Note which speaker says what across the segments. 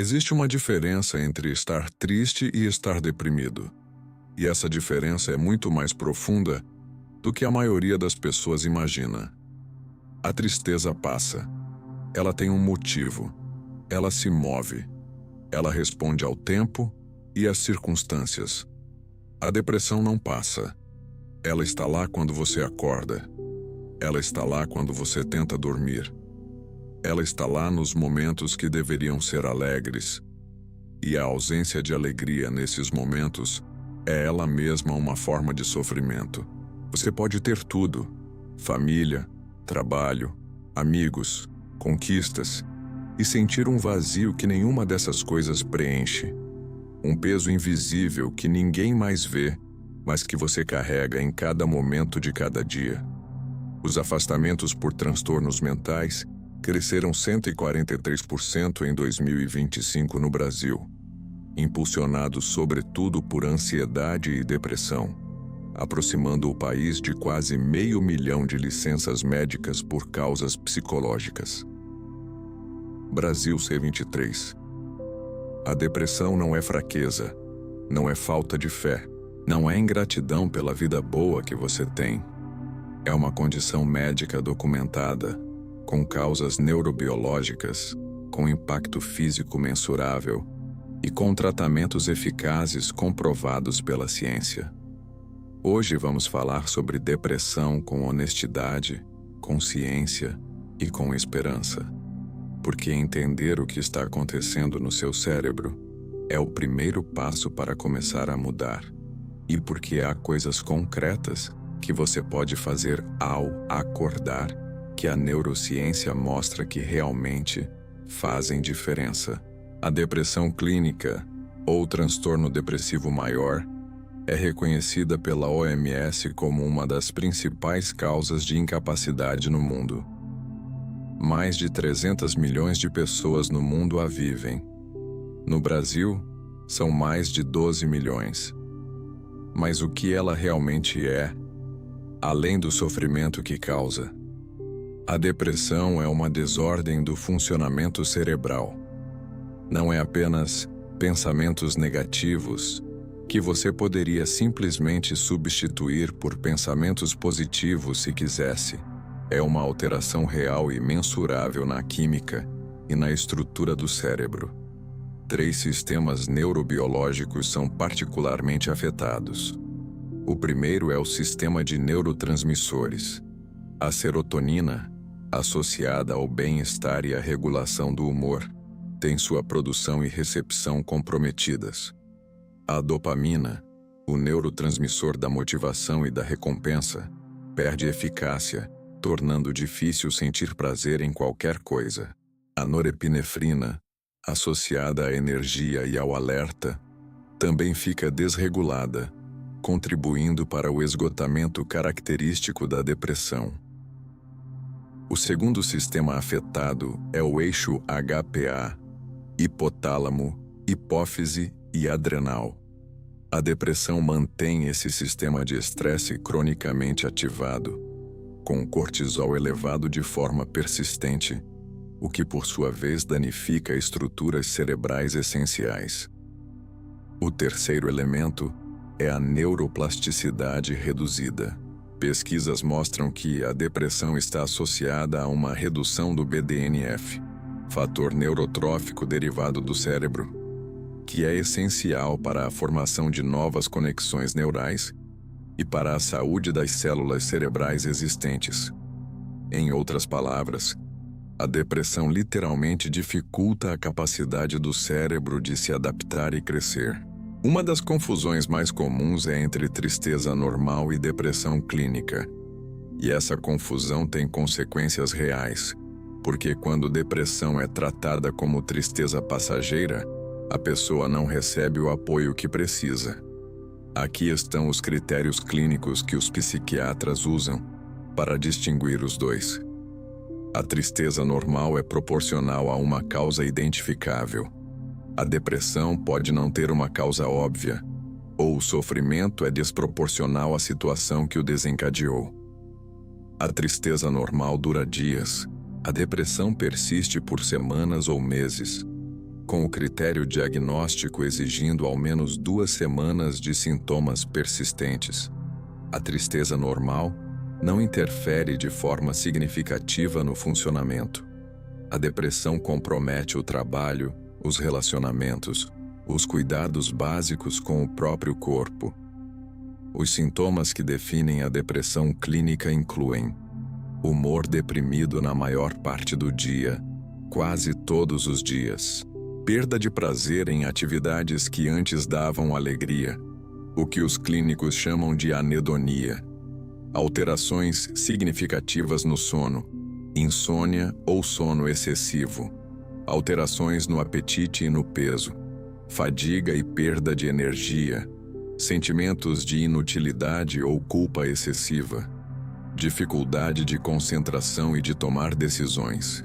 Speaker 1: Existe uma diferença entre estar triste e estar deprimido. E essa diferença é muito mais profunda do que a maioria das pessoas imagina. A tristeza passa. Ela tem um motivo. Ela se move. Ela responde ao tempo e às circunstâncias. A depressão não passa. Ela está lá quando você acorda. Ela está lá quando você tenta dormir. Ela está lá nos momentos que deveriam ser alegres. E a ausência de alegria nesses momentos é ela mesma uma forma de sofrimento. Você pode ter tudo: família, trabalho, amigos, conquistas, e sentir um vazio que nenhuma dessas coisas preenche. Um peso invisível que ninguém mais vê, mas que você carrega em cada momento de cada dia. Os afastamentos por transtornos mentais cresceram 143% em 2025 no Brasil, impulsionados sobretudo por ansiedade e depressão, aproximando o país de quase 500 mil de licenças médicas por causas psicológicas. Brasil C23. A depressão não é fraqueza, não é falta de fé, não é ingratidão pela vida boa que você tem. É uma condição médica documentada, com causas neurobiológicas, com impacto físico mensurável e com tratamentos eficazes comprovados pela ciência. Hoje vamos falar sobre depressão com honestidade, com ciência e com esperança. Porque entender o que está acontecendo no seu cérebro é o primeiro passo para começar a mudar. E porque há coisas concretas que você pode fazer ao acordar, que a neurociência mostra que realmente fazem diferença. A depressão clínica, ou transtorno depressivo maior, é reconhecida pela OMS como uma das principais causas de incapacidade no mundo. Mais de 300 milhões de pessoas no mundo a vivem. No Brasil, são mais de 12 milhões. Mas o que ela realmente é, além do sofrimento que causa? A depressão é uma desordem do funcionamento cerebral. Não é apenas pensamentos negativos que você poderia simplesmente substituir por pensamentos positivos se quisesse. É uma alteração real e mensurável na química e na estrutura do cérebro. 3 sistemas neurobiológicos são particularmente afetados. O primeiro é o sistema de neurotransmissores. A serotonina, associada ao bem-estar e à regulação do humor, tem sua produção e recepção comprometidas. A dopamina, o neurotransmissor da motivação e da recompensa, perde eficácia, tornando difícil sentir prazer em qualquer coisa. A norepinefrina, associada à energia e ao alerta, também fica desregulada, contribuindo para o esgotamento característico da depressão. O segundo sistema afetado é o eixo HPA, hipotálamo, hipófise e adrenal. A depressão mantém esse sistema de estresse cronicamente ativado, com cortisol elevado de forma persistente, o que por sua vez danifica estruturas cerebrais essenciais. O terceiro elemento é a neuroplasticidade reduzida. Pesquisas mostram que a depressão está associada a uma redução do BDNF, fator neurotrófico derivado do cérebro, que é essencial para a formação de novas conexões neurais e para a saúde das células cerebrais existentes. Em outras palavras, a depressão literalmente dificulta a capacidade do cérebro de se adaptar e crescer. Uma das confusões mais comuns é entre tristeza normal e depressão clínica. E essa confusão tem consequências reais, porque quando depressão é tratada como tristeza passageira, a pessoa não recebe o apoio que precisa. Aqui estão os critérios clínicos que os psiquiatras usam para distinguir os dois. A tristeza normal é proporcional a uma causa identificável. A depressão pode não ter uma causa óbvia, ou o sofrimento é desproporcional à situação que o desencadeou. A tristeza normal dura dias, a depressão persiste por semanas ou meses. com o critério diagnóstico exigindo ao menos 2 semanas de sintomas persistentes. A tristeza normal não interfere de forma significativa no funcionamento. A depressão compromete o trabalho, os relacionamentos, os cuidados básicos com o próprio corpo. Os sintomas que definem a depressão clínica incluem humor deprimido na maior parte do dia, quase todos os dias, perda de prazer em atividades que antes davam alegria, o que os clínicos chamam de anedonia, alterações significativas no sono, insônia ou sono excessivo, alterações no apetite e no peso, fadiga e perda de energia, sentimentos de inutilidade ou culpa excessiva, dificuldade de concentração e de tomar decisões,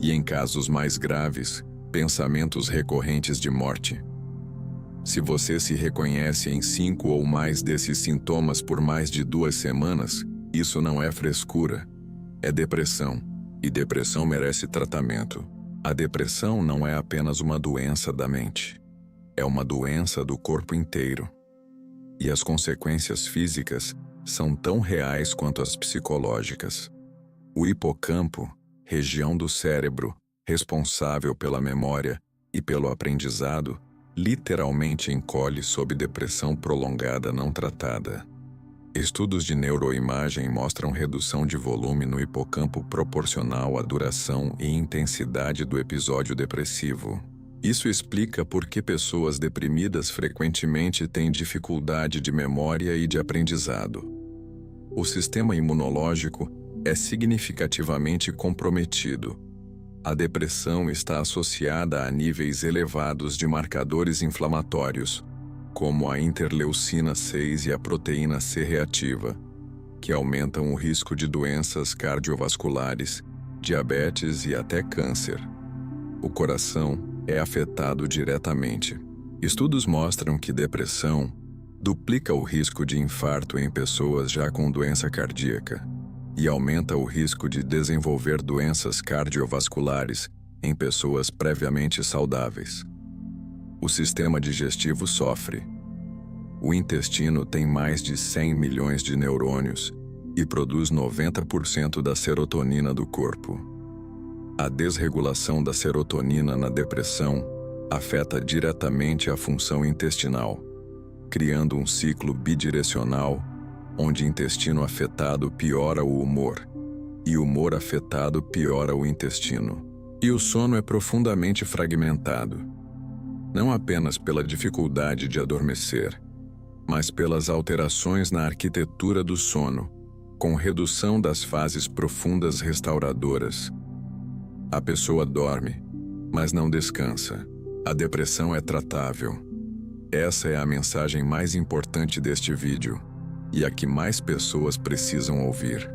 Speaker 1: e em casos mais graves, pensamentos recorrentes de morte. Se você se reconhece em 5 ou mais desses sintomas por mais de 2 semanas, isso não é frescura, é depressão, e depressão merece tratamento. A depressão não é apenas uma doença da mente, é uma doença do corpo inteiro. E as consequências físicas são tão reais quanto as psicológicas. O hipocampo, região do cérebro responsável pela memória e pelo aprendizado, literalmente encolhe sob depressão prolongada não tratada. Estudos de neuroimagem mostram redução de volume no hipocampo proporcional à duração e intensidade do episódio depressivo. Isso explica por que pessoas deprimidas frequentemente têm dificuldade de memória e de aprendizado. O sistema imunológico é significativamente comprometido. A depressão está associada a níveis elevados de marcadores inflamatórios, como a interleucina 6 e a proteína C reativa, que aumentam o risco de doenças cardiovasculares, diabetes e até câncer. O coração é afetado diretamente. Estudos mostram que depressão duplica o risco de infarto em pessoas já com doença cardíaca e aumenta o risco de desenvolver doenças cardiovasculares em pessoas previamente saudáveis. O sistema digestivo sofre. O intestino tem mais de 100 milhões de neurônios e produz 90% da serotonina do corpo. A desregulação da serotonina na depressão afeta diretamente a função intestinal, criando um ciclo bidirecional onde intestino afetado piora o humor e humor afetado piora o intestino. E o sono é profundamente fragmentado, não apenas pela dificuldade de adormecer, mas pelas alterações na arquitetura do sono, com redução das fases profundas restauradoras. A pessoa dorme, mas não descansa. A depressão é tratável. Essa é a mensagem mais importante deste vídeo, e a que mais pessoas precisam ouvir.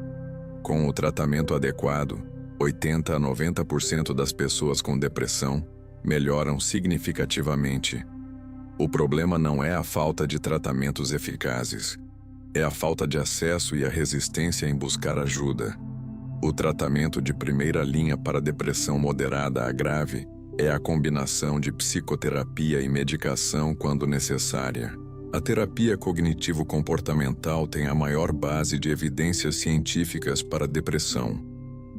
Speaker 1: Com o tratamento adequado, 80 a 90% das pessoas com depressão melhoram significativamente. O problema não é a falta de tratamentos eficazes, é a falta de acesso e a resistência em buscar ajuda. O tratamento de primeira linha para depressão moderada a grave é a combinação de psicoterapia e medicação quando necessária. A terapia cognitivo-comportamental tem a maior base de evidências científicas para depressão,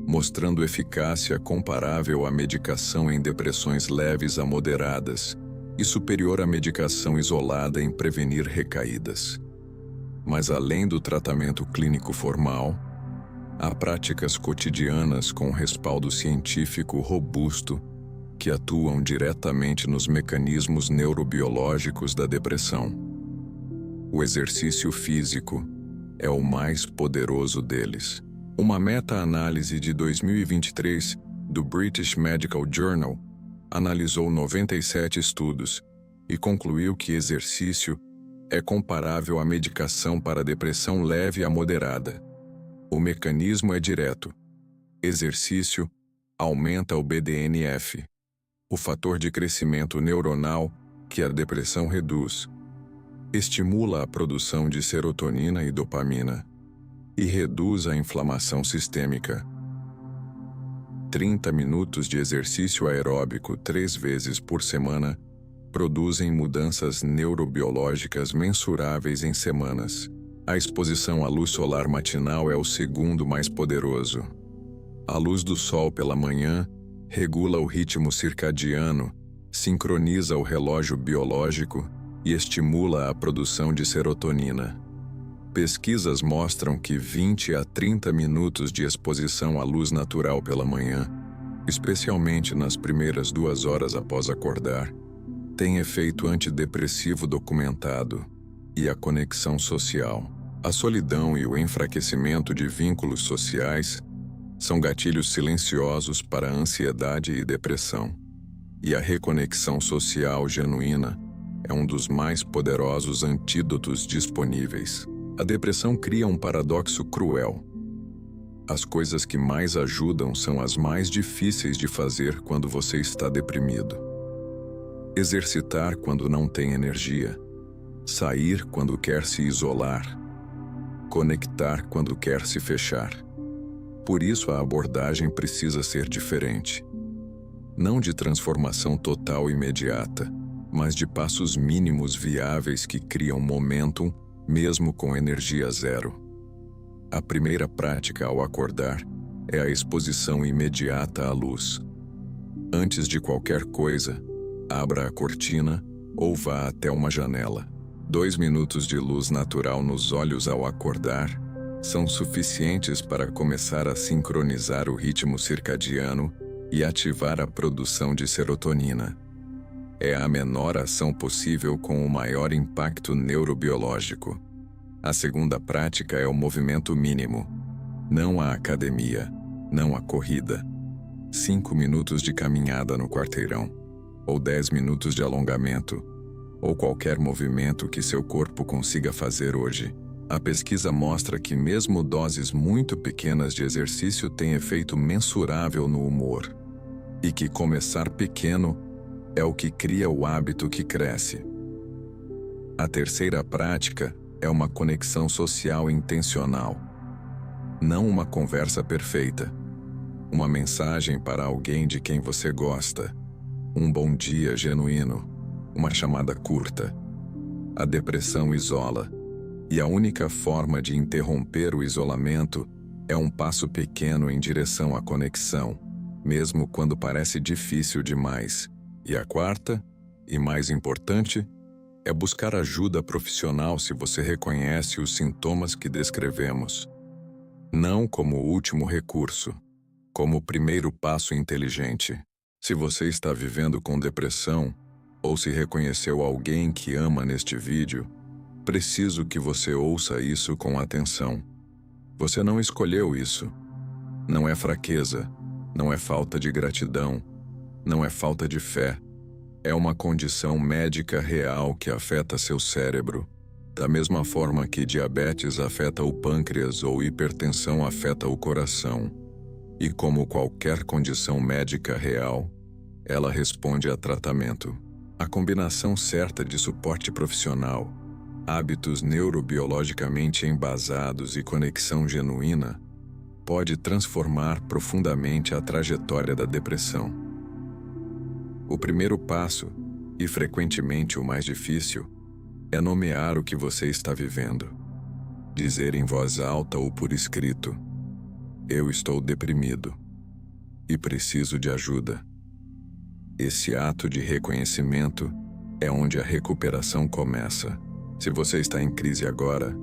Speaker 1: mostrando eficácia comparável à medicação em depressões leves a moderadas e superior à medicação isolada em prevenir recaídas. Mas além do tratamento clínico formal, há práticas cotidianas com respaldo científico robusto que atuam diretamente nos mecanismos neurobiológicos da depressão. O exercício físico é o mais poderoso deles. Uma meta-análise de 2023 do British Medical Journal analisou 97 estudos e concluiu que exercício é comparável à medicação para depressão leve a moderada. O mecanismo é direto. Exercício aumenta o BDNF, o fator de crescimento neuronal que a depressão reduz. Estimula a produção de serotonina e dopamina e reduz a inflamação sistêmica. 30 minutos de exercício aeróbico 3 vezes por semana produzem mudanças neurobiológicas mensuráveis em semanas. A exposição à luz solar matinal é o segundo mais poderoso. A luz do sol pela manhã regula o ritmo circadiano, sincroniza o relógio biológico e estimula a produção de serotonina. Pesquisas mostram que 20 a 30 minutos de exposição à luz natural pela manhã, especialmente nas primeiras 2 horas após acordar, tem efeito antidepressivo documentado. E a conexão social. A solidão e o enfraquecimento de vínculos sociais são gatilhos silenciosos para a ansiedade e depressão. E a reconexão social genuína é um dos mais poderosos antídotos disponíveis. A depressão cria um paradoxo cruel. As coisas que mais ajudam são as mais difíceis de fazer quando você está deprimido. Exercitar quando não tem energia. Sair quando quer se isolar. Conectar quando quer se fechar. Por isso a abordagem precisa ser diferente. Não de transformação total imediata, mas de passos mínimos viáveis que criam momentum, mesmo com energia zero. A primeira prática ao acordar é a exposição imediata à luz. Antes de qualquer coisa, abra a cortina ou vá até uma janela. 2 minutos de luz natural nos olhos ao acordar são suficientes para começar a sincronizar o ritmo circadiano e ativar a produção de serotonina. É a menor ação possível com o maior impacto neurobiológico. A segunda prática é o movimento mínimo. Não a academia, não a corrida. 5 minutos de caminhada no quarteirão, ou 10 minutos de alongamento, ou qualquer movimento que seu corpo consiga fazer hoje. A pesquisa mostra que mesmo doses muito pequenas de exercício têm efeito mensurável no humor. E que começar pequeno é o que cria o hábito que cresce. A terceira prática é uma conexão social intencional. Não uma conversa perfeita. Uma mensagem para alguém de quem você gosta. Um bom dia genuíno. Uma chamada curta. A depressão isola, e a única forma de interromper o isolamento é um passo pequeno em direção à conexão, mesmo quando parece difícil demais. E a quarta, e mais importante, é buscar ajuda profissional se você reconhece os sintomas que descrevemos. Não como o último recurso, como o primeiro passo inteligente. Se você está vivendo com depressão, ou se reconheceu alguém que ama neste vídeo, preciso que você ouça isso com atenção. Você não escolheu isso. Não é fraqueza, não é falta de gratidão, não é falta de fé. É uma condição médica real que afeta seu cérebro, da mesma forma que diabetes afeta o pâncreas ou hipertensão afeta o coração. E como qualquer condição médica real, ela responde a tratamento. A combinação certa de suporte profissional, hábitos neurobiologicamente embasados e conexão genuína pode transformar profundamente a trajetória da depressão. O primeiro passo, e frequentemente o mais difícil, é nomear o que você está vivendo. Dizer em voz alta ou por escrito: eu estou deprimido e preciso de ajuda. Esse ato de reconhecimento é onde a recuperação começa. Se você está em crise agora,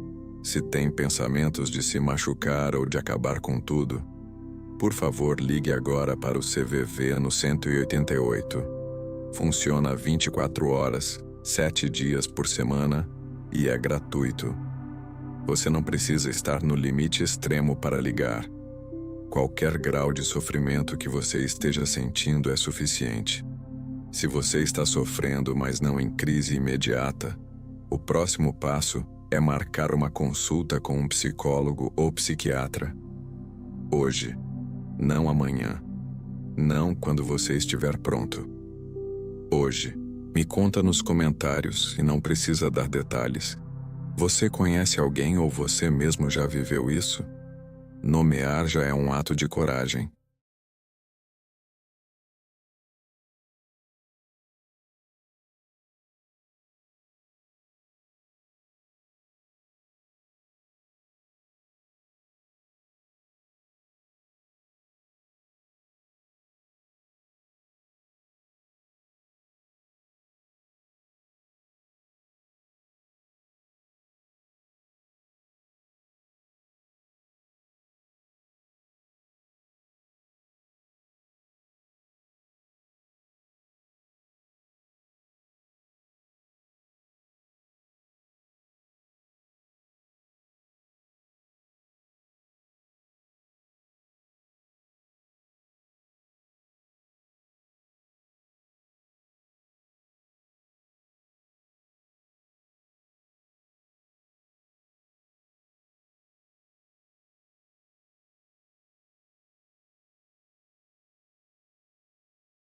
Speaker 1: se tem pensamentos de se machucar ou de acabar com tudo, por favor ligue agora para o CVV no 188. Funciona 24 horas, 7 dias por semana e é gratuito. Você não precisa estar no limite extremo para ligar. Qualquer grau de sofrimento que você esteja sentindo é suficiente. Se você está sofrendo, mas não em crise imediata, o próximo passo é marcar uma consulta com um psicólogo ou psiquiatra. Hoje, não amanhã. Não quando você estiver pronto. Hoje, me conta nos comentários e não precisa dar detalhes. Você conhece alguém ou você mesmo já viveu isso? Nomear já é um ato de coragem.